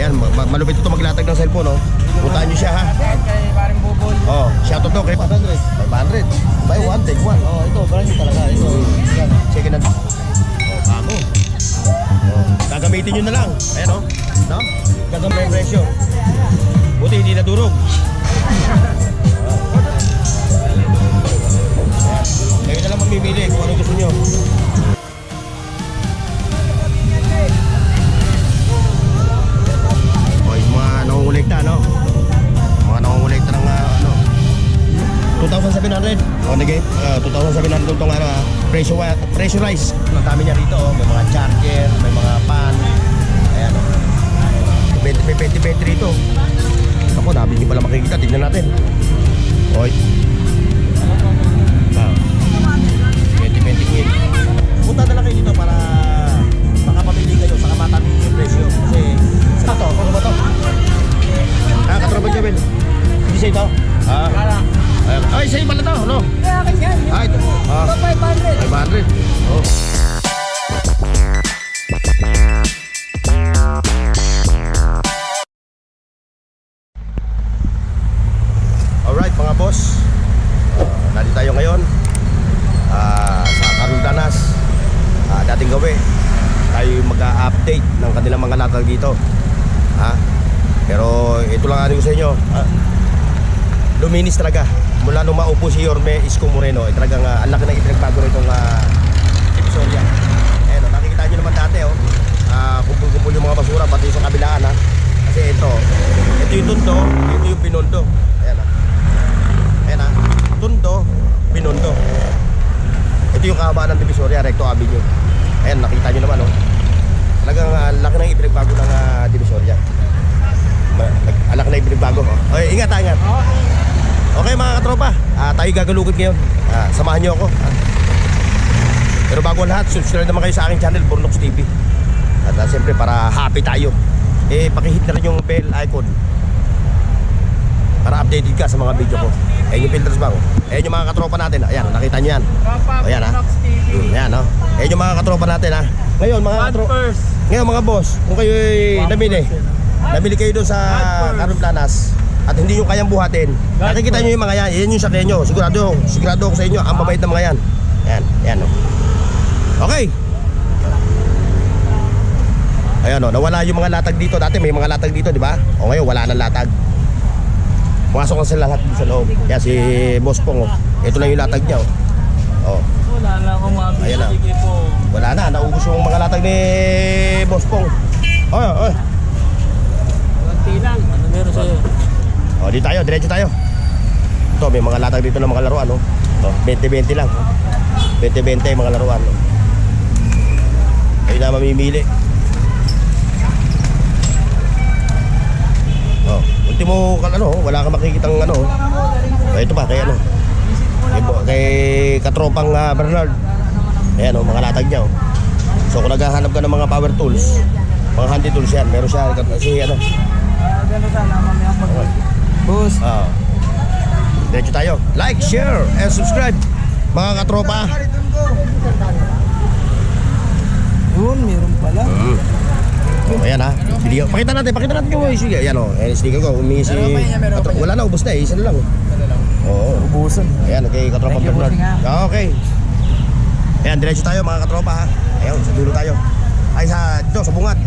Ayan, malupit ito maglatag ng cellphone, no? Puntahan nyo siya, ha? Kay paring Bubol. Oh, shoutout to kay 500. 500. Buy one, take one. Oh, ito, brand new talaga. Ito. Yan. Second hand. Oh, bago. Oh, gagamitin nyo na lang. Ayan, oh. No? Gagamitin yung presyo. Buti hindi nadurog. Kayo na lang mamimili kung anong gusto nyo. O, yung mga nangungulekta, no? Mga nangungulekta ng, 2,700. O, nagay, 2,700 itong, pressurize. Ang dami niya rito, oh. May mga charger, may mga pan. Ayan, oh. May 20 rito. Ako, nabi hindi pala makikita. Tignan natin. Oy. Ah. 20 quid. Punta na lang kayo dito para makapamili kayo sa kamatabi yung presyo. Kasi, sa ito, ano ba ito? Ah, katropa dyan, Ben. Hindi sa ito? Ah. Ay, sa'yo pala ito, no? Kaya akin yan. Ay, ito. Ah. 500. 500. Oh. Alright mga boss, nandito tayo ngayon sa Caroldanas, dating gawi. Tayo mag-update ng kanilang mga latag dito, pero ito lang ano ko sa inyo, luminis talaga. Mula nung maupo si Yorme Isko Moreno, talagang ang laki ng ipinagbago na itong Divisoria. Ayan, nakikita nyo naman dati, kumpul-kumpul yung mga basura pati sa kabilaan, kasi ito yung tundo, ito yung pinondo. Ayan, ayan, tundo, pinondo. Ito yung kahabaan ng Divisoria, Recto Avenue. Ayan, nakita nyo naman, talagang laki ng ipinagbago ng Divisoria. Alak na ipinagbago. Okay, ingat. Okay mga katropa, tayo gagalugod ngayon. Samahan nyo ako. Pero bago ang lahat, subscribe naman kayo sa aking channel, Bornox TV. At siyempre para happy tayo, pakihit na rin yung bell icon para updated ka sa mga video ko. Ayan yung filters bang. Ayan yung mga katropa natin. Ayan, nakita nyo yan. Ayan, ayan, no? Ayan yung mga katropa natin, Ngayon mga katropa, ngayon mga boss, kung kayo nabili kayo doon sa Caroldanas at hindi nyo kayang buhatin, nakikita nyo yung mga yan. Yan yung sakyan nyo. Sigurado ako sa inyo, ang babait ng mga yan. Ayan, no? Okay. Ayan, no? Nawala yung mga latag dito. Dati may mga latag dito, di ba? O ngayon, wala nang latag. Pumasok ka sila lahat dito sa loob. Yan si Boss Pong, ito lang yung latag niya, Wala lang akong mabili. Ayan na. Sige po. Wala na, naubos yung mga latag ni Boss Pong. Oy. Kunti lang. Ano meron sa'yo? Dito tayo, diretso tayo. Ito, may mga latag dito ng mga laruan, 20-20 lang. 20-20 mga laruan, Kayo na mamimili. Ultimo, wala kang makikitang ito pa, kay kay katropang Bernard. Ayan, mga latag niya, So kung naghahanap ka ng mga power tools, mga handy tools yan, meron siya kasi Gano'n sana, mamaya mag boss. Diretso tayo. Like, share, and subscribe mga katropa. Yun, meron pala. Ayan video. Pakita natin yung sige. Ayan ayan sticker ko. Humingi si wala na, ubos na isa na lang. Oo, Ubusan. Ayan, kay katropa Bernard. Okay. Ayan, diretso tayo mga katropa, Ayan, sa dulo tayo. Ay, dito, sa bungat.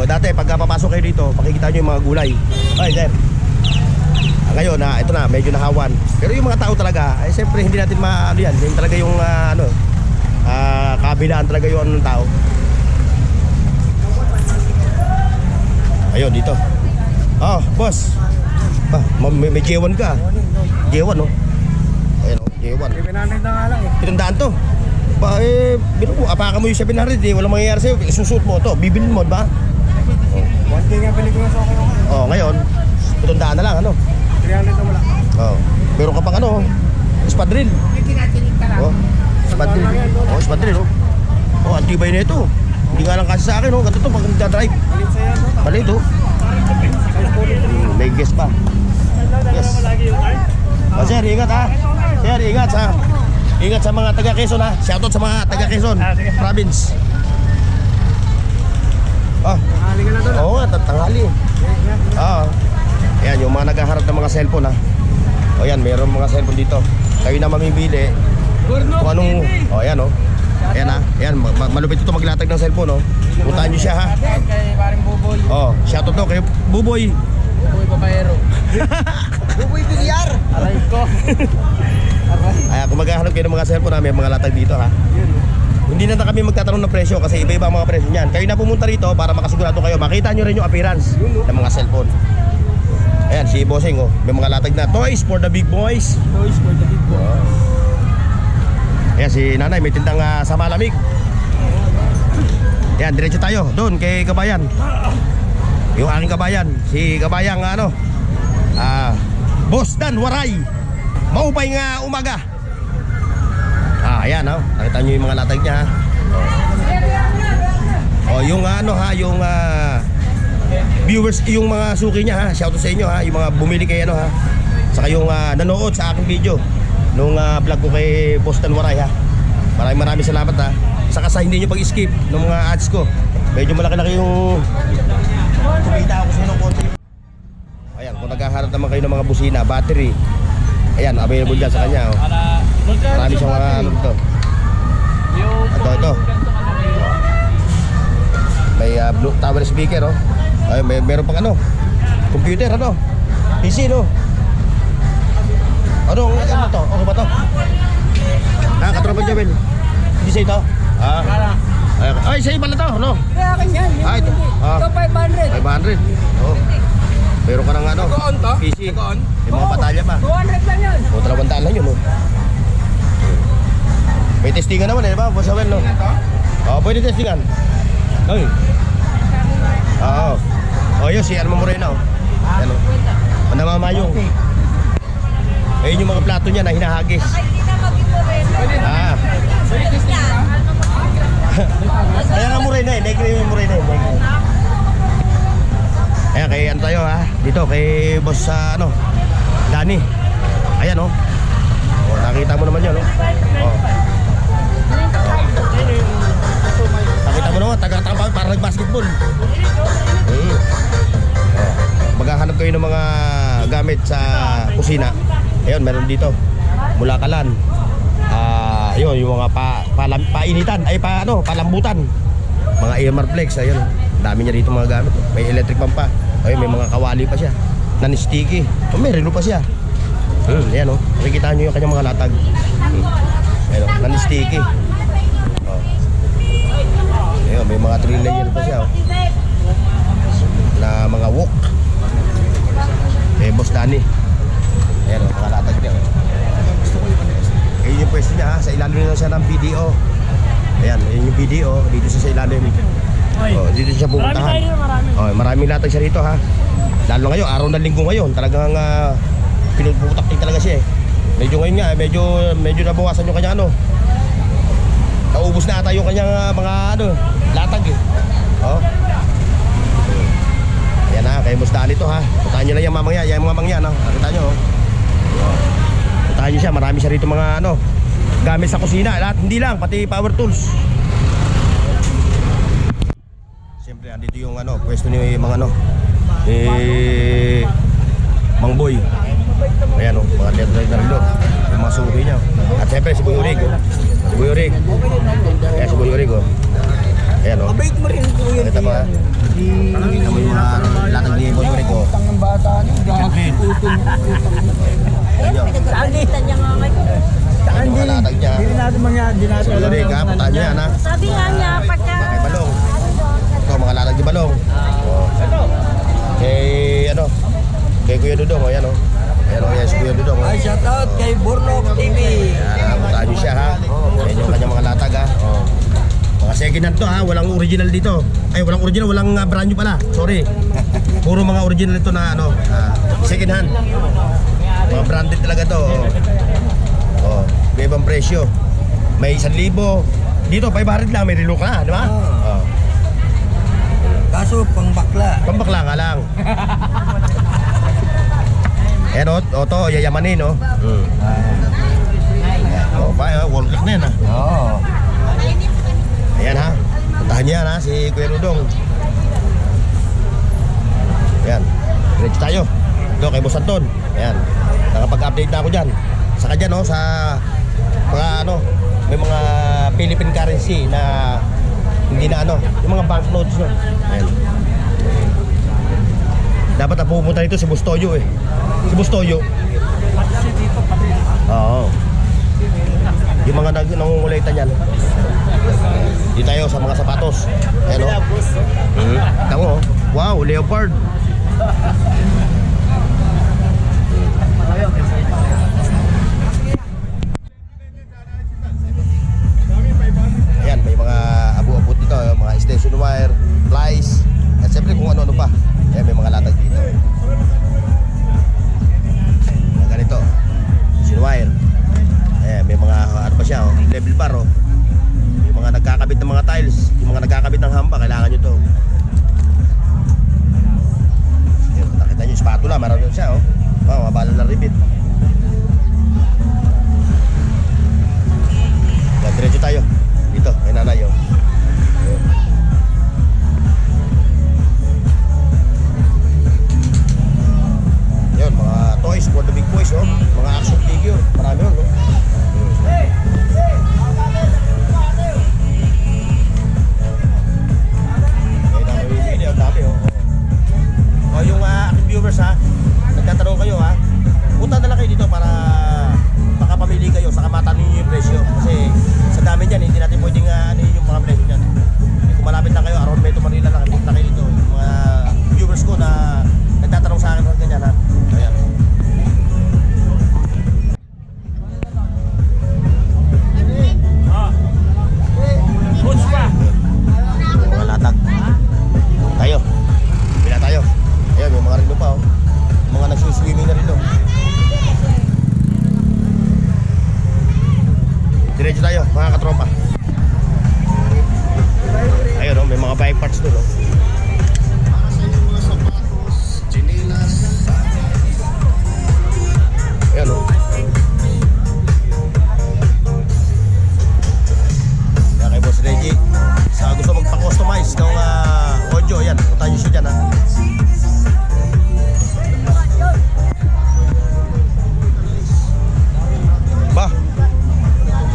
Dati, pagka papasok kayo dito, makikita nyo yung mga gulay. Ay, sir. Ngayon, ito na, medyo nahawan. Pero yung mga tao talaga, siyempre hindi natin yan. Yung talaga yung, kabilaan talaga yung ng tao. Ayun, dito. Boss. May J1 ka. J1, Ayan, J1. 700 na nga lang Pitandaan to. Bino mo, apakan mo yung 700, walang mangyayari sa'yo. Isusuot mo to, bibilin mo, diba? 1K nga balik ko na sa ako. Ngayon, pitandaan na lang, 300 na wala. Meron ka pang espadril. Espadril, ang tibay na ito. Hindi nga lang kasi sa akin, ganito to pag nagdadrive. Palit, may guest pa. Yes. Sir, ingat Sir, ingat Ingat sa mga taga Quezon Shoutout sa mga taga Quezon Province. kawali. Oo. Ayan, yung mga naghaharap ng mga cellphone ha. O yan, meron mga cellphone dito. Kayo na mamimili kung anong, o ayan o. Ayan ha, ayan, malupit ito maglatag ng cellphone o. Puntahan nyo siya ha. Kay paring Buboy. O, shoutout to kay Buboy. Buboy Babayero. Buboy Bilyar. Aray ko. Ay, kung maghahanap kayo ng mga cellphone ha, may mga latag dito ha. Hindi na kami magtatanong ng presyo kasi iba-iba ang mga presyo niyan. Kayo na pumunta rito para makasigurado kayo. Makita nyo rin yung appearance ng mga cellphone. Ayan, si Bossing oh. May mga latag na toys for the big boys. Toys for the big boy. Ayan, si Nanay may tindang sa malamig. Ayan, diretso tayo doon kay Kabayan. Yung aking kabayan, si Kabayang Boss Dan Waray. Maupay nga umaga. Ayan oh. Nakita nyo yung mga latag niya ha. Oh, yung yung viewers, yung mga suki niya ha. Shoutout sa inyo ha, yung mga bumili kay ha. Saka yung nanood sa aking video nung vlog ko kay Boss Dan Waray ha. Maraming salamat ha. Saka sa hindi nyo pag-skip ng mga ads ko. Medyo malaki-laki yung kumita ako sa inyo ng konti. Ayan, kung naghaharap naman kayo ng mga busina, battery, ayan, available dyan sa kanya oh. Marami siyang mga dito. Ito. May blue tower speaker oh. Ay, meron pang computer PC no. Ano to? Ano ba to? Katropa Joel. Hindi sa ito? Ay, sa iba na to, no? Kaya akin yan. Ito. Ito 500. 500. Oh. Meron ka ng PC. Yung mga batalya pa. 200 lang yan. O, 200 lang yun, no? May testingan naman eh, di ba? Boss Joel, no? Pwede testingan. Ay. Oo. Yun, si Arma Moreno. Yan, o. Namamayong. Ayun yung mga plato niya na hinahagis. Kaya nga Moreno eh, negro yung Moreno eh. Ayan, kay tayo ha. Dito, kay Boss Danny. Ayan oh. Nakita mo naman yun oh. Nakita mo naman, taga-tampang para nag-basketball. Maghahanap kayo ng mga gamit sa kusina. Ayun, meron dito. Mulakalan. Ayun, yung mga painitan, palambutan. Mga Amarflex, ayun. Dami niya dito mga gamit. May electric pump pa. Ayun, may mga kawali pa siya. Non-sticky. May relo pa siya. Ayan oh. Makikita nyo yung kanyang mga latag. Ayun, non-sticky. Ayun, may mga 3 layer pa siya oh. Na mga wok. Boss Danny. Ayan oh, mga latag niya oh. Ayun yung pwesto niya ha. Sa ilalim na siya ng BDO. Ayan, ayun yung BDO. Dito siya sa ilalim. Dito siya pupuntahan. Maraming latag siya rito ha. Lalo ngayon, araw ng linggo ngayon. Talagang pinuputak din talaga siya eh. Medyo ngayon nga, medyo nabawasan yung kanya naubos na ata yung kanyang mga latag eh. Ayan ha, kay Boss Danny to ha. Puntahan nyo lang yung mamangya, yung mga mangya no. Nakita nyo Puntahan nyo siya, marami siya rito mga gamit sa kusina. Lahat, hindi lang, pati power tools. Siyempre, andito yung pwesto ni mga Mang Boy. Ayan mga leather na relo. Yung mga suki niya. At siyempre si Boy Urig. Si Boy Urig. Ayan si Boy Urig Ayan Mabait mo rin po yun. Kita ba? Kita mo yung mga latag ni Boy Urig Utang ng bata niya. Pinagkakalitan niya nga ngayon. Saan din? Hindi natin Si Boy Urig ha, puntahan nyo yan ha. Sabi nga niya, pagka... Kay Balong. Ito mga latag ni Balong. Kay Kuya Dudong, ayan o. Ayan si Kuya Dudong. Ay, shoutout kay Burnok TV. Ayan, puntahan nyo siya ha. Ayan yung kanyang mga latag ha. Mga second hand to ha, walang original dito. Ay, walang original, walang brand new pala. Sorry. Puro mga original ito na second hand. Mga branded talaga to. May ibang presyo. May 1,000. Dito, 500 lang, may relo ka na, di ba? Kaso, pang bakla. Pambakla ka lang. Ayan o, to, yayamanin o. World clock na yan ha. Ayan ha. Puntahan niya ha, si Kuya Dudong. Doon kay Boss Anton. Ayan. Nakapag-update na ako dyan. Saka dyan, no, sa mga ano, may mga Philippine currency na hindi na ano, yung mga banknotes, no. Ayan. Dapat na pupunta dito si Bustoyo eh. Si Bustoyo. Oo. Yung mga nangungulitan yan. Dito tayo sa mga sapatos. Ayan, no. Tama, oh. Wow, leopard. Ayan, may mga abu-abot dito, mga extension wire, plies, at siyempre kung ano-ano pa. Ayan, may mga latag dito. Mga ganito, extension wire. Ayan, may mga ano pa siya, oh, level bar, oh. Yung mga nagkakabit ng mga tiles, yung mga nagkakabit ng hamba, kailangan nyo to. Ayan, nakita nyo yung spatula, meron yun siya, oh. Mga mabalan na ribbit. Ayan, diretso tayo. Dito, may nanay, oh. Ayan. Yun, mga toys for the big boys, oh. Mga action figure, marami yun, oh. O yung aking viewers ha, nagtatanong kayo ha, punta na lang kayo dito para makapamili kayo saka matanong nyo yung presyo. Kasi sa dami dyan, hindi natin pwedeng ano yung mga presyo dyan. Kung malapit lang kayo, around Metro Manila lang, punta kayo dito. Yung mga viewers ko na nagtatanong sa akin ng ganyan ha. Ayan. Mga latag. Tayo. Bila tayo. Ayan, may mga rilo pa oh. Mga nagsuswimming na rilo. Diretso tayo, mga katropa. Ayun oh, may mga bike parts doon oh. Ayan oh. Kaya kay Boss Reggie, sa gusto magpa-customize ng audio, yan, punta nyo siya dyan ha. Ba,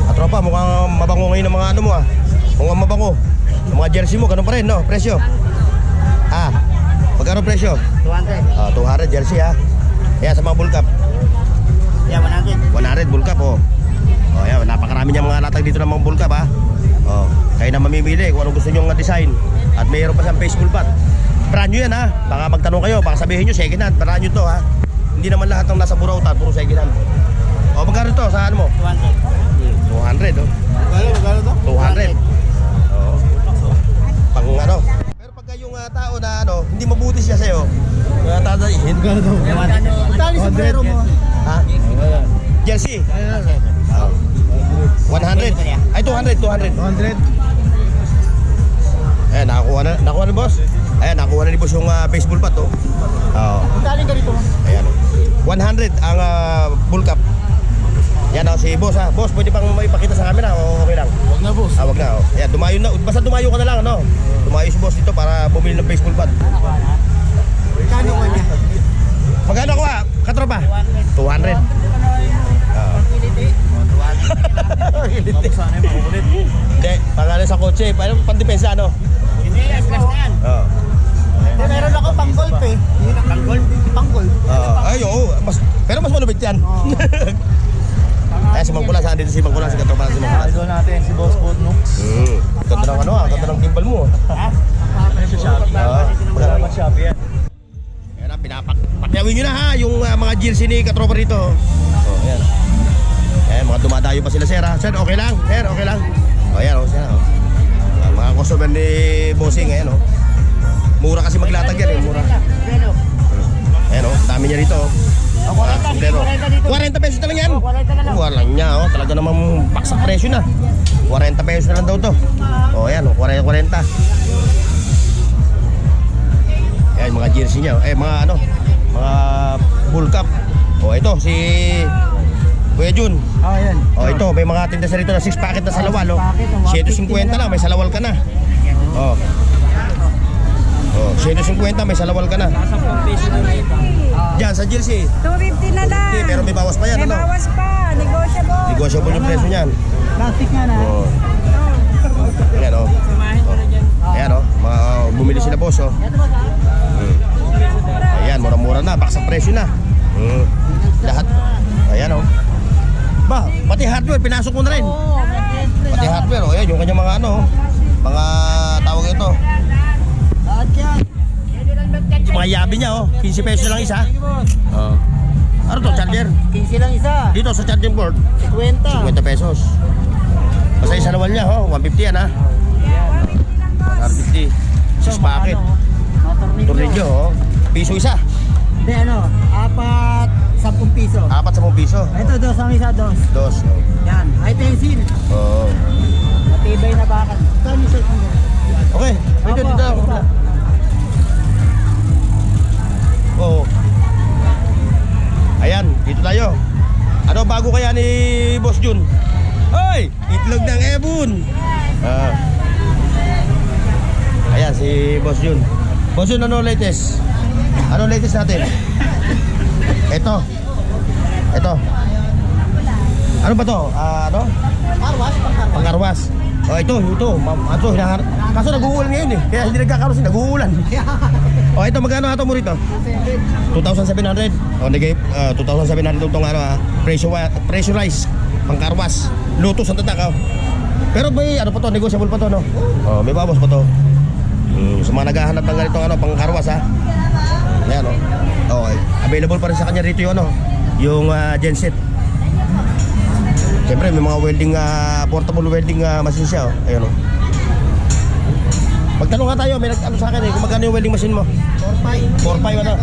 katropa, mukhang mabango ngayon ang mga ano mo ah. Mukhang mabango. Ang mga jersey mo, ganun pa rin no, presyo. Ah, magkano presyo? 200. 200 jersey ha. Kaya sa mga bull cap. Yeah, 100. 100 bull cap oh. Oh, yan, napakarami niyang mga latag dito ng mga bull cap ha. Oh, kayo na mamimili kung anong gusto nyo nga design. At mayroon pa siyang baseball bat. Brand new yan ha. Baka magtanong kayo, baka sabihin nyo second hand. Brand new to ha. Hindi naman lahat ng nasa Burautan, puro second hand. O, magkano to? Sa ano mo? 200 oh. Magkano to? 200. Oo. Pang ano. Pero pagka yung tao na ano, hindi mabuti siya sa'yo, tataihin. Magkano to? Magkano sa pero mo? Ha? Jersey? 100. Ay, 200. 200. Ayan, nakuha ni boss. Ayan, nakuha na ni boss yung baseball bat oh. Oo. Galing ka rito. Ayan oh. 100 ang bull cap. Yan oh, si boss ha. Boss, pwede pang maipakita sa camera o okay lang? Wag na, boss. Wag na oh. Ayan, dumayo na. Basta dumayo ka na lang ano. Dumayo si boss dito para bumili ng baseball bat. Magkano ka niya? Magkano ko ha? Katropa? 200. Oo. Sana yung makulit. Hindi, pangalan sa kotse. Paano pandepensa ano? Hindi, class na yan. Oo. Meron ako pang golf eh. Pang golf? Pang golf. Ay, oo. Pero mas malupit yan. Ay, si Mangkulas. Saan dito si Mangkulas? Si katropa si Mangkulas. Idol natin si Boss Food, no? Ganda ng ano ah. Ganda ng gimbal mo. Ha? Sa Shopee. Salamat Shopee yan. Ayan na, pakyawin nyo na ha. Yung mga jersey ni katropa rito. Oh, ayan. Ayan, mga dumadayo pa sila, sir ha. Sir, okay lang? Sir, okay lang? O, ayan o, sir o. Mga customer ni Bossing, ayan o. Mura kasi maglatag yan eh, mura. Ayan o, dami niya rito o. 40 pesos na lang yan. 40 na lang. Walang niya o, talaga namang paksak presyo na. 40 pesos na lang daw to. O, ayan o, 40. Ayan, mga jersey niya. Mga ano, mga bull cap. O, ito, si Kuya Jun. Yan. O, ito, may mga tinda sa rito na 6 packet na salawal o. 750 lang, may salawal ka na. O. Oh, 150 may salawal ka na. Nasa 10 piso na rin ito. Diyan sa jersey. 250 na lang. Okay, pero may bawas pa yan, May ano? bawas pa. Negotiable. Negosyable yung presyo niyan. Plastic nga na. Oh. Ayan oh. Samahin ko na dyan. Ayan oh. Bumili sila boss oh. Ayan, mura-mura na. Baksang presyo na. Lahat. Ayan oh. Ba, pati hardware, pinasok mo na rin. Pati hardware oh. Ayan, yung kanyang mga ano. Mga tawag ito. Lahat yan. Yung mga yabi niya oh. 15 pesos lang isa. Oh. Ano to, charger? 15 lang isa. Dito sa charging board, 50. 50 pesos. Basta yung salawal niya oh. 150 yan ha. 150. 6 packet. Tornilyo oh. Piso isa. Hindi ano, 10 piso. 4 sa piso. Ito, dos ang isa, dos. Dos. Oh. Yan, high tensile. Oh. Matibay na bakal. Kano sa ito? Okay. Dito, Opo, dito. ito. Oo. Ayan, dito tayo. Ano bago kaya ni Boss Jun? Hoy! Itlog ng Ebon! Ayan, si Boss Jun. Boss Jun, ano latest? Ano latest natin? Ito. Ano ba to? Ano? Pangkarwas. Oh, ito. Ito, hinahanap. Kaso nag-uulan ngayon eh. Kaya hindi nagkakaroon siya, nag-uulan. Oh, ito magkano ato mo rito? 2,700. Oh, nagay 2,700 itong ano pressurized pangkarwas. Lutos ang tatak. Pero may ano pa to, negotiable pa to no. Oh, may bawas pa to. Sa mga naghahanap ng ganitong ano pangkarwas ha. Ayan oh. Oh, available pa rin sa kanya rito yung ano, yung genset. Siyempre may mga welding portable welding machine siya oh. Ayun oh. Magtanong nga tayo, may nag-ano sa akin eh, kung magkano yung welding machine mo? 4.5 ano?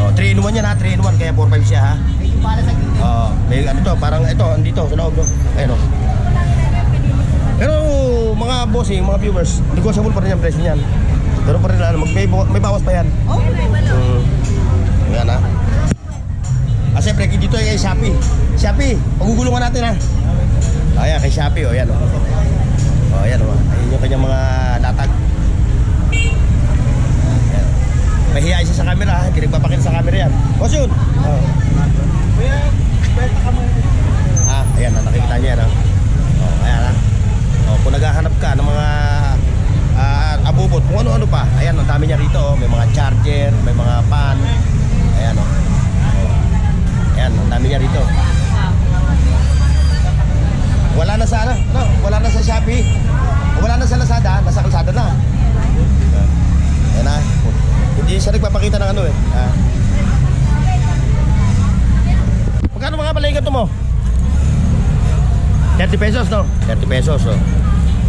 Oh, 3 in 1 yan ha, 3 in 1 kaya 4.5 siya ha. Oh, may ano to, parang ito, andito sa loob no. Ayun oh. Pero mga bossing, mga viewers, negotiable pa rin yung presyo niyan. Pero pa rin ano, may bawas pa yan. Yan ha. Siyempre, dito ay kay Shopee. Shopee, pagugulungan natin ha. Ayan, kay Shopee oh, yan oh. Oh, ayan oh. Ayun yung kanyang mga latag. Ayan. Mahihain siya sa camera ha. Hindi nagpapakita sa camera yan. Boss yun. Oh. Ayan, nakikita niya yan ha. Oh, ayan ha. Oh, kung naghahanap ka ng mga abubot, kung ano-ano pa. Ayan, ang dami niya rito oh. May mga charger, may mga pan. Ayan oh. Ayan, ang dami niya rito. Wala na sa ano? Wala na sa Shopee. Wala na sa Lazada, nasa kalsada na. Ayan na. Hindi siya nagpapakita ng ano eh. Magkano mga balayigan to mo? 30 pesos no? 30 pesos oh.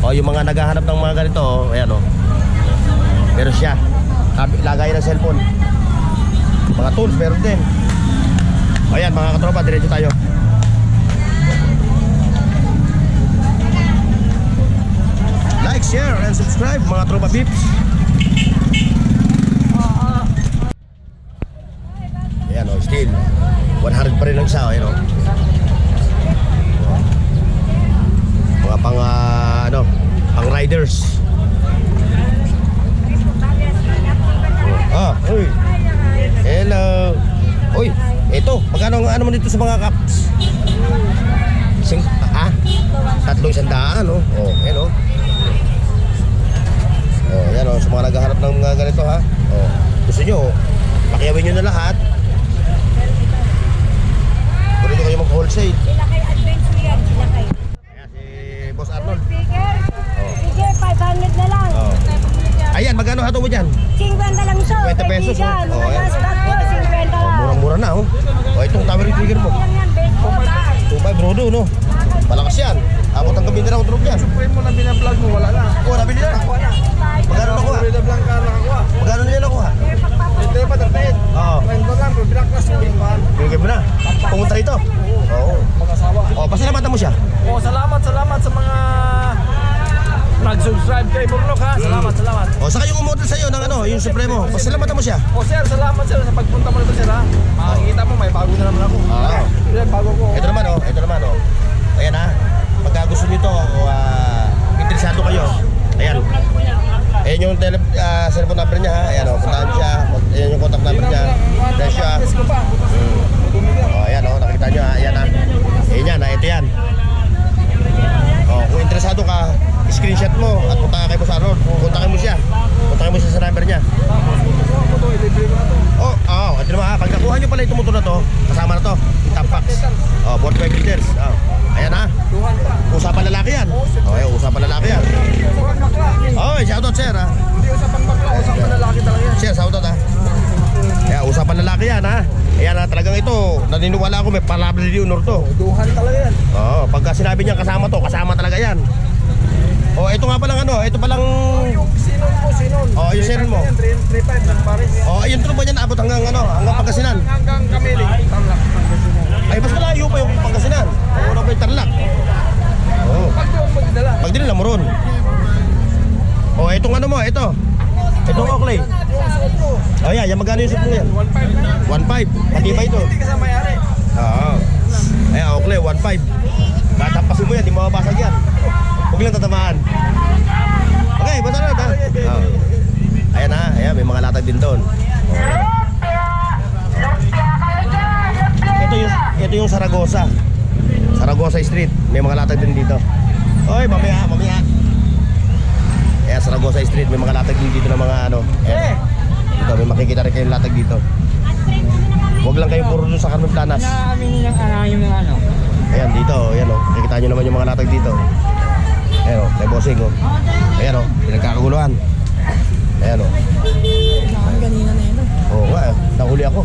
O yung mga naghahanap ng mga ganito oh, ayan oh. Meron siya. Lagay ng cellphone. Mga tools meron din. Ayan mga katropa, diretso tayo. Like, share, and subscribe mga tropa beeps. Ayan o, still 100 pa rin lang siya, ayan o. Mga pang pang riders. Uy. Hello. Uy, ito, magkano ang ano mo dito sa mga caps? 300 no? Oh, ayan o. Oh, yan o, sa mga naghahanap ng mga ganito ha. Oh, gusto nyo, pakiyawin nyo na lahat. Kung dito kayo mag-wholesale. Ilakay advance mo yan. Ilakay. Ayan, si Boss Arnold. Speaker. Speaker, 500 na lang. Oh. Ayan, magkano hato mo dyan? 50 lang siya. 50 pesos, kaibigan. oh. Oh, Mga ayan. stock ko, 50 lang. Murang-mura na oh. Oh, itong towering trigger mo. Yan yan, best ko. 2.5 brodo no. Malakas yan. Abot ang gabi na lang drop yan. Frame mo na binablog mo, wala na. Oh, nabili na. Magkano nakuha? Florida Blanca nakakuha. Magkano nila nakuha? Ito yung patatayid. Oo. Rendo lang, black class mo yung mahal. Binigay mo na. Pumunta rito. Oo. Mag-asawa. Oh, pasalamatan mo siya. Oh, salamat sa mga nag-subscribe kay Burlok ha. Salamat. O, saka yung umorder sa'yo ng ano, yung Supremo. Pasalamatan mo siya. Oh sir, salamat sir sa pagpunta mo nito sir ha. Makikita mo, may bago na naman ako. Oo. Yan, bago ko. Ito naman oh. Ayan ha. Pagka gusto nyo ito, interesado kayo. Ayan. Ayan yung cellphone number niya ha. Ayan o, puntahan siya. Ayan yung contact number niya. Presyo ha. O, ayan o, nakita nyo ha. Ayan ha. Ayan yan ha, ito yan. O, kung interesado ka, screenshot mo at punta kayo mo sa ano. Puntakin mo siya. Puntakin mo siya sa number niya. Oh, ito naman ha. Pag nakuha nyo pala itong motor na to, kasama na to. Tampax. O, 45 liters. O, ayan ha. Usapan lalaki yan. O, ayan, usapan lalaki yan. Oh, shoutout sir ha. Hindi usapang bakla, usapang lalaki talaga yan. Sir, shoutout ha. Kaya usapan lalaki yan ha. Ayan ha, talagang ito, naniniwala ako may palabra di honor to. Duhan talaga yan. Oo, pagka sinabi niya kasama to, kasama talaga yan. Oh, ito nga palang ano, ito palang Yung sinon po, sinon. Oh, yung sinon mo. 3.5 ng Paris. oh, ayun tulo ba yan abot hanggang ano, hanggang Pangasinan. Hanggang Kamili. Tarlac. Ay, mas malayo pa yung Pangasinan. Una pa yung Tarlac. Oh, Pag doon mo dinala. pag dinala mo ron. Oh, itong ano mo, ito. Itong Oakley. Oh, yeah, yan magkano yung suit mo yan? 1.5 na. 1.5. Pati ba ito? Hindi ka sa may-ari. Oo. Ayan, Oakley, 1.5. Tatapasin mo yan, di mababasag yan. Huwag lang tatamaan. Okay, basta na ito. Oh. Ayan ha, ayan, may mga latag din doon. Oh, ayan. Ito yung Saragosa. Saragosa Street. May mga latag din dito. Oy, mamaya. Ayan, Saragosa Street. May mga latag din dito ng mga ano. Ayan. Dito, may makikita rin kayong latag dito. Huwag lang kayong puro dun sa Carmen Planas. Naamin yung ano. Ayan, dito. Ayan o. Nakikita nyo naman yung mga latag dito. Ayan o, may bossing o. Ayan o, pinagkakaguluhan. Ayan o. Kanina na yun. Oo nga, nahuli ako.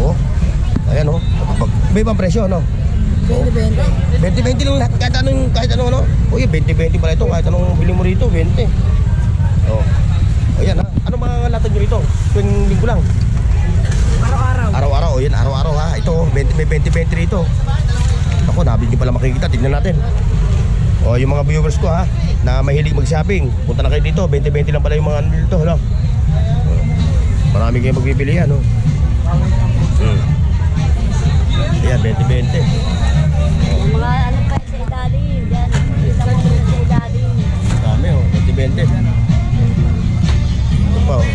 Oh, ayan o. May ibang presyo, no? 20-20. 20-20 lang lahat, kahit anong ano. Uy, 20-20 pala ito, kahit anong bili mo rito, 20. Oh. Ayan ha, ano mga latag nyo rito? Tuwing linggo lang. Araw-araw. Araw-araw, o yan, araw-araw ha. Ito, 20, may 20-20 rito. Ako, nabig nyo pala makikita, tignan natin. O, yung mga viewers ko ha, na mahilig mag-shopping, punta na kayo dito, 20-20 lang pala yung mga ano dito, no? Marami kayong magbibili yan, no? Ayan, 20-20. Mga ano pa sa ilalim. Yan. Kita mo muna sa ilalim. Dami, oh, 20-20. Ito pa, oh.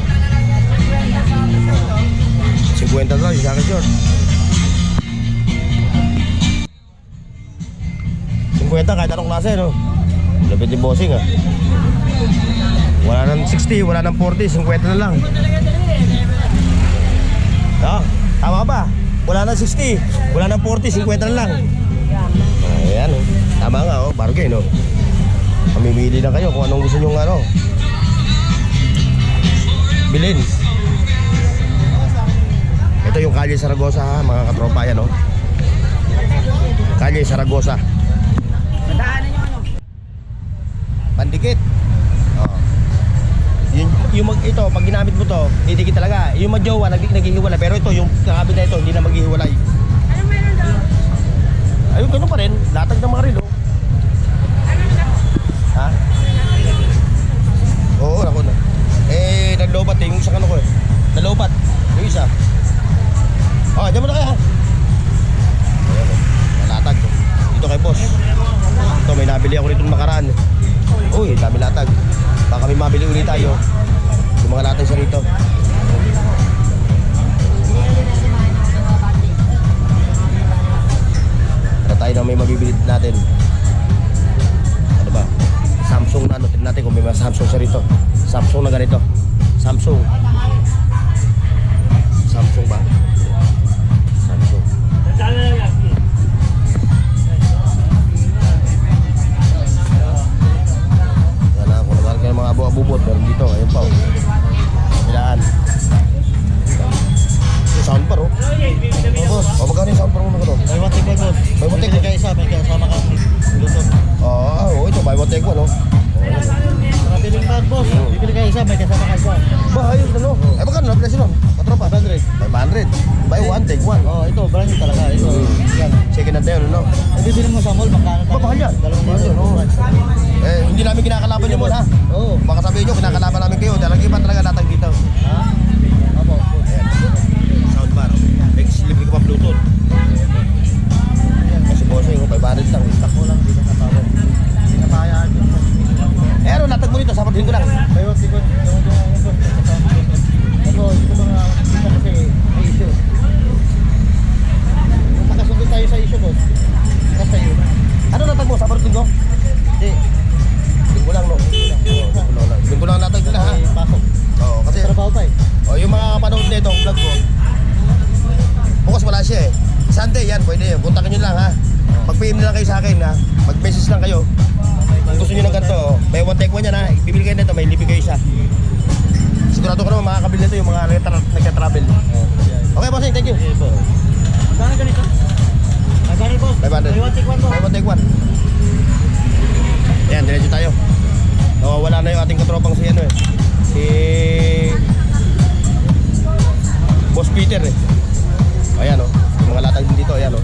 50 daw, yung jacket short. 50 kahit anong klase, no? Lapit yung bossing, ah. Wala nang 60, wala nang 40, 50 na lang. Ah, tama ba? Wala nang 60, wala nang 40, 50 na lang. Ayan, oh. Tama nga, oh. Bargain, oh. Mamimili na kayo kung anong gusto nyo, ano. Bilhin. Ito yung Kalye Saragosa, ha, mga katropa, yan, oh. Kalye Saragosa. Daanan yung ano. Pandikit. Oh. Ito, pag ginamit mo to, didikit talaga. Yung madyowa, naghihiwalay. Pero ito, yung kakabit na ito, hindi na maghihiwalay. Ano meron daw? Ayun, ganun pa rin. Latag ng mga relo. Ha? Oo, ako na. Eh, naglobat eh. Yung isa kano ko eh. Nalobat. Yung isa. Oh, dyan mo na kaya ha. Ayan o. Latag. Dito kay boss. Ito, may nabili ako rito nakaraan. Uy, dami latag. Baka may mabili ulit tayo. Yung mga latag sa rito. Tayo na may mabibili natin. Ano ba? Samsung na ano, tignan natin kung may mga Samsung sa rito. Samsung na ganito. Samsung. Samsung ba? Samsung. Yan na, kung nagkaroon kayo ng mga abo-abubot, meron dito. Ayun pa. Ilaan. Soundbar oh. Boss, o magkano yung soundbar mo na ito? May one take one, boss. May one take one. May isa, may kasama ka. Bluetooth. Oo, ito, buy one take one oh. Mabiling bag, boss. Bibili ka isa, may kasama ka isa. Ba, ayun ano? Eh, magkano na presyo nun? Katropa? 500. 500. Buy one, take one. Oh, ito, brand new talaga. Ito. Yan. Second hand na yun, ano? Ay, bibili mo sa mall, magkano Ba, mahal yan. Dalawang Mahal yan, oo. Eh, hindi namin kinakalaban yun, ha? Oo. Baka sabihin nyo, kinakalaban namin kayo. Dahil iba talaga latag dito. Ha? Opo, boss. Ayan. Soundbar. Libre ko pa Bluetooth. Kasi bossing, 500 lang. Stock mo lang, dito sa tawag. Hindi na kaya. Eh, ano, latag mo dito, sapatin ko lang. May siya eh. Sunday yan, pwede yun. Puntakin nyo lang ha. Mag-PM na lang kayo sa akin ha. Mag-message lang kayo. Kung gusto nyo ng ganito, may one take one yan ha. Bibili kayo nito, may libre kayo isa. Sigurado ko naman makakabili nito yung mga nagka-travel. Okay, bossing, thank you. Magkano ganito? Magkano po? 500. May one take one po. May one take one. Ayan, diretso tayo. Wala na yung ating katropang si ano eh. Si Boss Peter eh. Ayan o. Yung mga latag din dito, ayan o.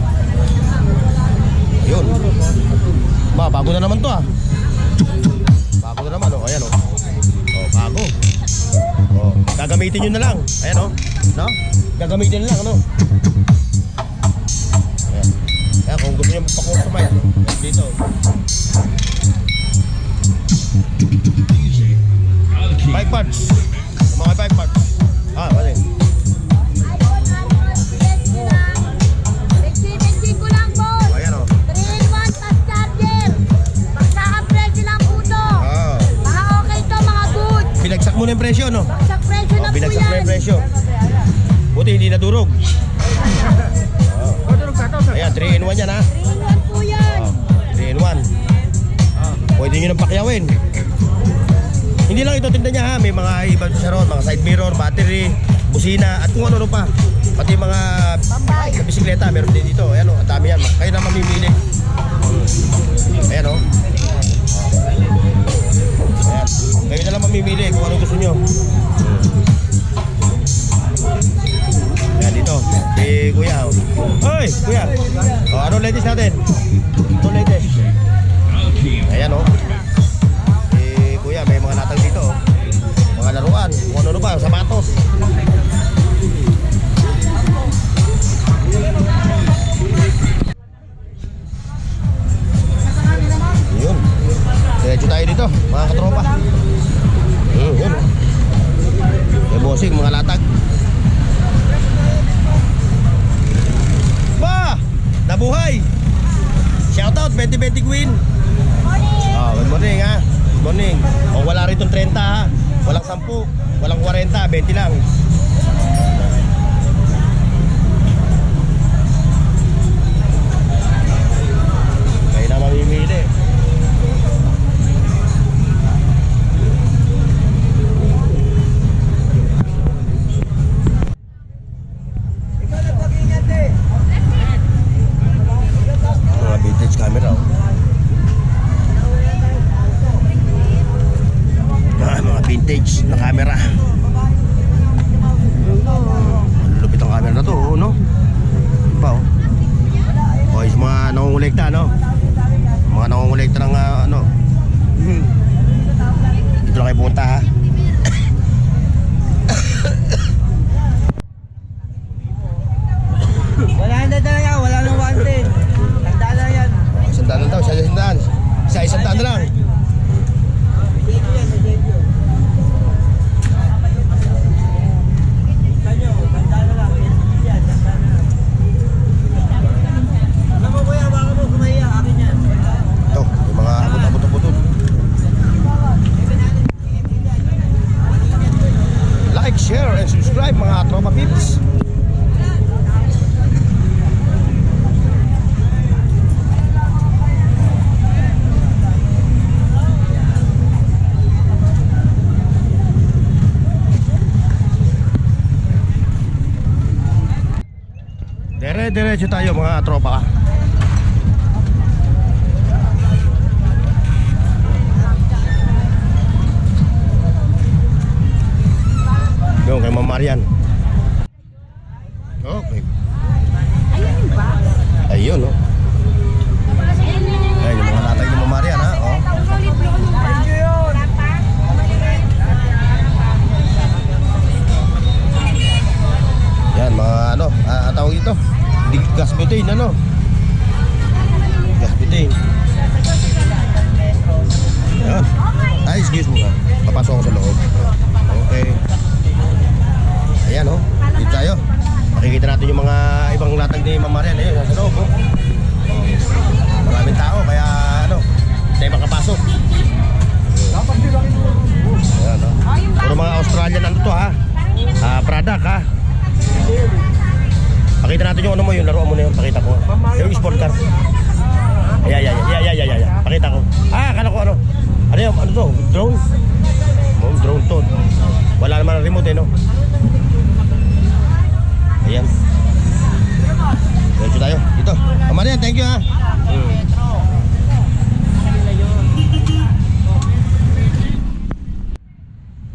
Ayun. Bago na naman to ah. Bago na naman o. Ayan o. Bago. Gagamitin nyo na lang. Ayan o. No? Gagamitin na lang ano. Ayan. Ayan, kung gusto nyo magpa-customize dito. Bike parts. Mga bike parts. Wala. Exit ko lang po. Ayan o. 3-in-1 fast charger. Pagkaka-presyo lang po to. Mga okay to, mga good. Binagsak mo na yung presyo, no? Bagsak presyo na po Binagsak na yan. yung presyo. Buti hindi nadurog. Ayan, 3-in-1 yan ha. 3-in-1 po yan. 3-in-1. Pwede nyo nang pakyawin. Hindi lang ito tinda niya ha. May mga ibang siya ron, mga side mirror, battery, busina, at kung ano pa. Pati mga bisikleta, meron din dito. Ayan o, ang dami yan. Kayo na mamimili. Ayan o. Ayan. Kayo na lang mamimili kung ano gusto nyo. Ayan dito. Si Kuya. Hoy, Kuya. Ano latest natin? Ano latest? Ayan o. Si Kuya, may mga latag dito. Mga laruan. Kung ano ba, sapatos. Yun. Diretso tayo dito, mga katropa. Yun. May bossing, mga latag. Ba! Nabuhay! Shoutout, 2020 Queen. Good morning ha. Good morning. Wala rin itong 30 ha. Walang 10, walang 40, 20 lang. Kayo na mamimili. Mga vintage camera oh. Mga vintage na camera. Lupit ang camera na to, no? Pa, oh. Yung mga nangungulekta, no? Mga nangungulekta ng, ano? Dito lang kayo pumunta, ha? Wala na dala yan, wala nang 110. Tandaan na yan. Isang daan lang daw, isang daan na lang. Ito, yung mga abot-abot-abot. Like, share, and subscribe mga tropa peeps. Diretso tayo mga tropa. Yung kay Ma'am Marian. Okay. Ayun oh. Ayun yung mga latag ni Ma'am Marian ha. Oh. Yan mga ano, tawag ito. Gas butane ano? Gas butane. Yan. Excuse mo nga. Papasok ako sa loob. Okay. Ayan oh. Dito tayo. Makikita natin yung mga ibang latag ni Ma'am Marian. Ayun, sa loob oh. Maraming tao kaya ano, tayo makapasok. Ayan oh. Puro mga Australian ano to ha. Product ha. Pakita natin yung ano mo, yung laruan mo na yun. Pakita ko. Yung sport car. Ayan. Pakita ko. Akala ko ano. Ano yun? Ano to? Drone? Oh, drone to. Wala naman ang remote eh, no? Ayan. Diretso tayo. Dito. Tama na yan. Thank you, ha.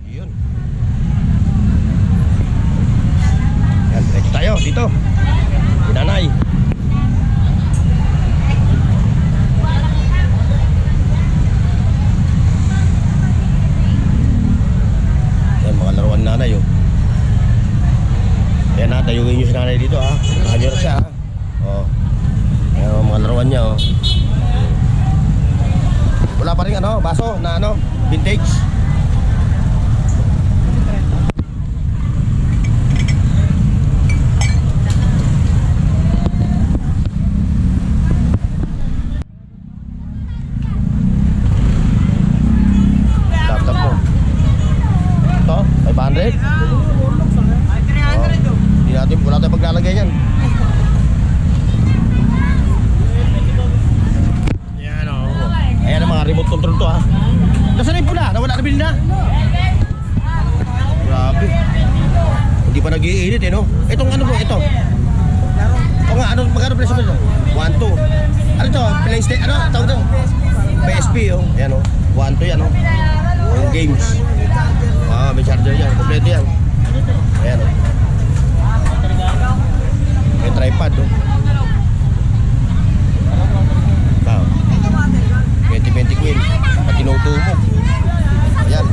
Yun. Yan. Diretso tayo. Dito. Nanay. Yan, mga laruan nanay, oh. Ayan ha, tayungin nyo si nanay dito, ha. Nakakanyo na siya, ha. Oh. Ayan, oh, mga laruan niya, oh. Wala pa rin ano, baso na ano, vintage. Laptop mo. Ito, 500. Hindi natin, wala tayong paglalagay yan. Yan o. Ayan ang mga remote control to, ha. Nasaan yung pula? Nawala na bilhin na? Grabe. Hindi pa nag-iinit eh, no? Itong ano po, ito. O nga, ano, magkano presyo mo ito? 1, 2. Ano ito? PlayStation, ano? Tawag ito? PSP, oh. Ayan, oh. 1, 2 yan, oh. Yung games. May charger yan. Kompleto yan. Ayan, oh. May tripod, oh. Wow. 20 queen. At tinutumog. Ayan.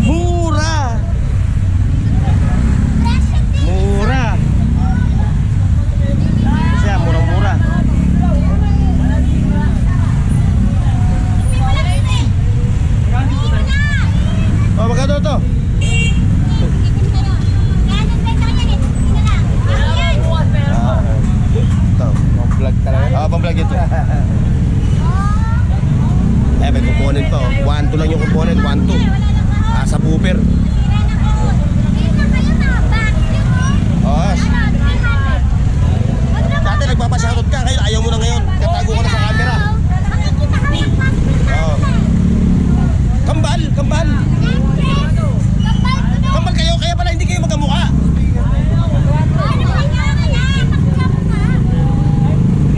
Mura! Mura! Siya, murang-mura. Oh, magkano ito? Ito. Pang-vlog talaga. Pang-vlog ito. May component pa, oh. 1, 2 lang yung component. 1, 2. Subwoofer. Oh. Dati nagpapashoutout ka, kaya ayaw mo na ngayon. Katago ka na sa camera. Oh. Kambal! Kambal kayo, kaya pala hindi kayo magkamukha.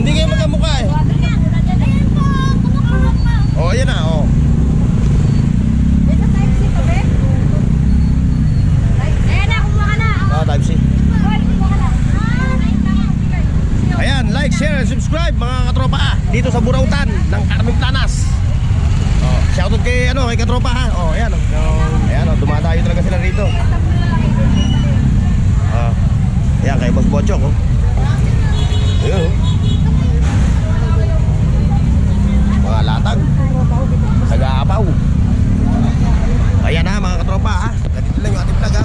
Hindi kayo magkamukha eh. Oh, yan na, oh. Type C. Ayan, like, share, and subscribe mga katropa, dito sa Burautan ng Carmen Planas. Oh, shoutout kay ano, kay katropa, ha. Oh, ayan, oh. Ayan, oh, dumadayo talaga sila rito. Ayan, kay Boss Bochok, oh. Ayun, oh. Mga latag. Taga-apaw. Ayan ha, mga katropa, ha. Ganito lang yung ating vlog, ha.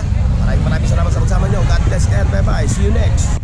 Maraming salamat sa pagsama nyo. God bless and bye-bye. See you next.